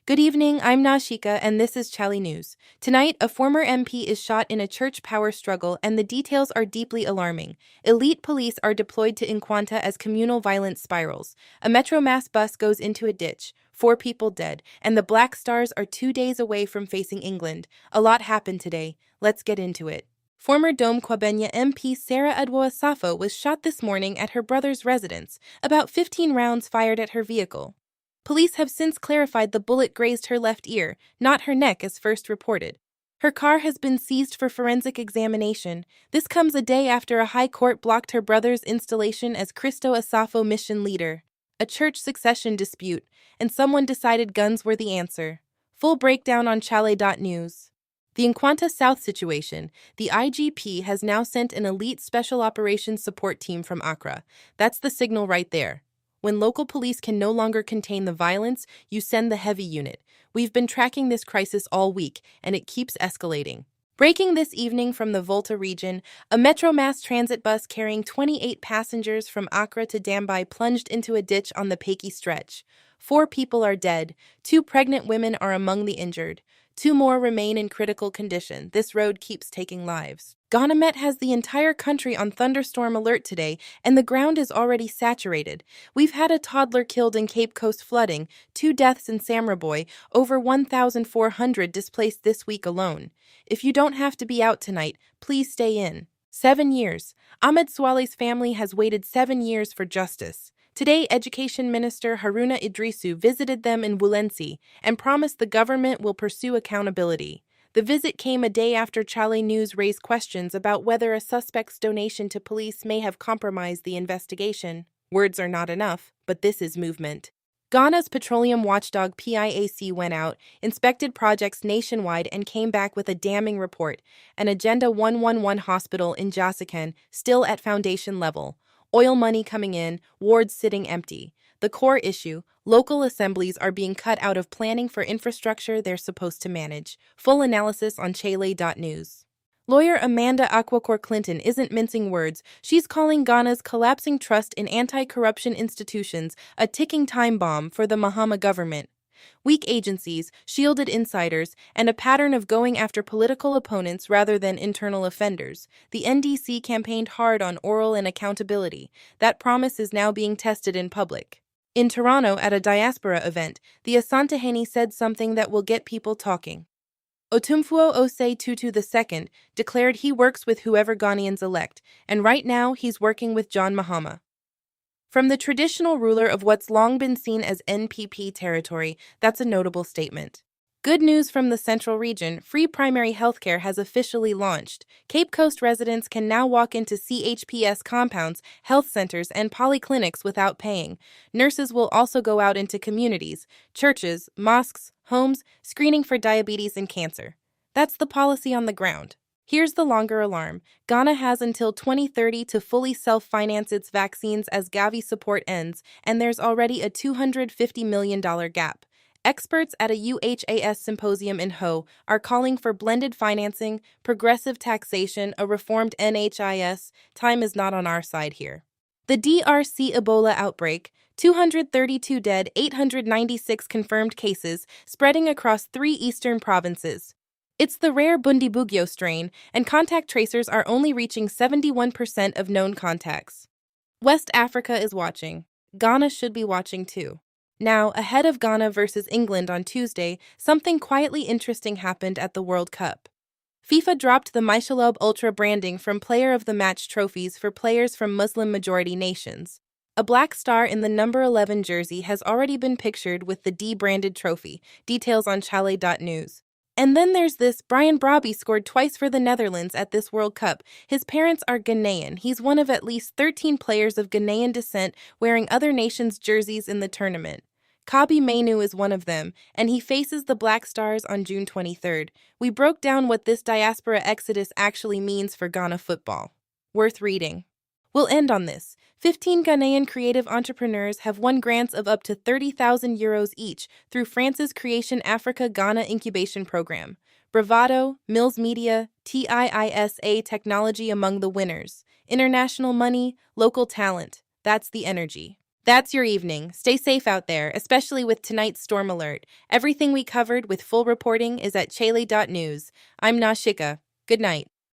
Good evening, I'm Nashika and this is chale.news. Tonight, a former MP is shot in a church power struggle and the details are deeply alarming. Elite police are deployed to Nkwanta as communal violence spirals. A Metro Mass bus goes into a ditch, 4 people dead, and the Black Stars are 2 days away from facing England. A lot happened today. Let's get into it. Former Dome Kwabenya MP Adwoa Safo was shot this morning at her brother's residence, about 15 rounds fired at her vehicle. Police have since clarified the bullet grazed her left ear, not her neck as first reported. Her car has been seized for forensic examination. This comes a day after a high court blocked her brother's installation as Christo Asafo mission leader. A church succession dispute, and someone decided guns were the answer. Full breakdown on chale.news. The Nkwanta South situation, the IGP has now sent an elite special operations support team from Accra. That's the signal right there. When local police can no longer contain the violence, you send the heavy unit. We've been tracking this crisis all week, and it keeps escalating. Breaking this evening from the Volta Region, a Metro Mass transit bus carrying 28 passengers from Accra to Dambai plunged into a ditch on the Peki stretch. 4 people are dead. 2 pregnant women are among the injured. 2 more remain in critical condition. This road keeps taking lives. Ghana Met has the entire country on thunderstorm alert today, and the ground is already saturated. We've had a toddler killed in Cape Coast flooding, 2 deaths in Samraboy, over 1,400 displaced this week alone. If you don't have to be out tonight, please stay in. 7 years. Ahmed Suale's family has waited 7 years for justice. Today, Education Minister Haruna Iddrisu visited them in Wulensi and promised the government will pursue accountability. The visit came a day after chale.news raised questions about whether a suspect's donation to police may have compromised the investigation. Words are not enough, but this is movement. Ghana's petroleum watchdog PIAC went out, inspected projects nationwide, and came back with a damning report. An Agenda 111 hospital in Jasikan, still at foundation level. Oil money coming in, wards sitting empty. The core issue, local assemblies are being cut out of planning for infrastructure they're supposed to manage. Full analysis on chale.news. Lawyer Amanda Aquacor Clinton isn't mincing words. She's calling Ghana's collapsing trust in anti-corruption institutions a ticking time bomb for the Mahama government. Weak agencies, shielded insiders, and a pattern of going after political opponents rather than internal offenders. The NDC campaigned hard on oral and accountability. That promise is now being tested in public. In Toronto, at a diaspora event, the Asantehene said something that will get people talking. Otumfuo Osei Tutu II declared he works with whoever Ghanaians elect, and right now he's working with John Mahama. From the traditional ruler of what's long been seen as NPP territory, that's a notable statement. Good news from the Central Region, free primary healthcare has officially launched. Cape Coast residents can now walk into CHPS compounds, health centers, and polyclinics without paying. Nurses will also go out into communities, churches, mosques, homes, screening for diabetes and cancer. That's the policy on the ground. Here's the longer alarm. Ghana has until 2030 to fully self-finance its vaccines as Gavi support ends, and there's already a $250 million gap. Experts at a UHAS symposium in Ho are calling for blended financing, progressive taxation, a reformed NHIS. Time is not on our side here. The DRC Ebola outbreak, 232 dead, 896 confirmed cases, spreading across 3 eastern provinces. It's the rare Bundibugyo strain, and contact tracers are only reaching 71% of known contacts. West Africa is watching. Ghana should be watching too. Now, ahead of Ghana versus England on Tuesday, something quietly interesting happened at the World Cup. FIFA dropped the Maishalub Ultra branding from Player of the Match trophies for players from Muslim-majority nations. A black star in the number 11 jersey has already been pictured with the D-branded trophy. Details on chale.news. And then there's this, Brian Brobby scored twice for the Netherlands at this World Cup. His parents are Ghanaian. He's one of at least 13 players of Ghanaian descent wearing other nations' jerseys in the tournament. Kabi Mainu is one of them, and he faces the Black Stars on June 23rd. We broke down what this diaspora exodus actually means for Ghana football. Worth reading. We'll end on this. 15 Ghanaian creative entrepreneurs have won grants of up to €30,000 each through France's Creation Africa Ghana Incubation Program. Bravado, Mills Media, TIISA Technology among the winners. International money, local talent. That's the energy. That's your evening. Stay safe out there, especially with tonight's storm alert. Everything we covered with full reporting is at chale.news. I'm Nashika. Good night.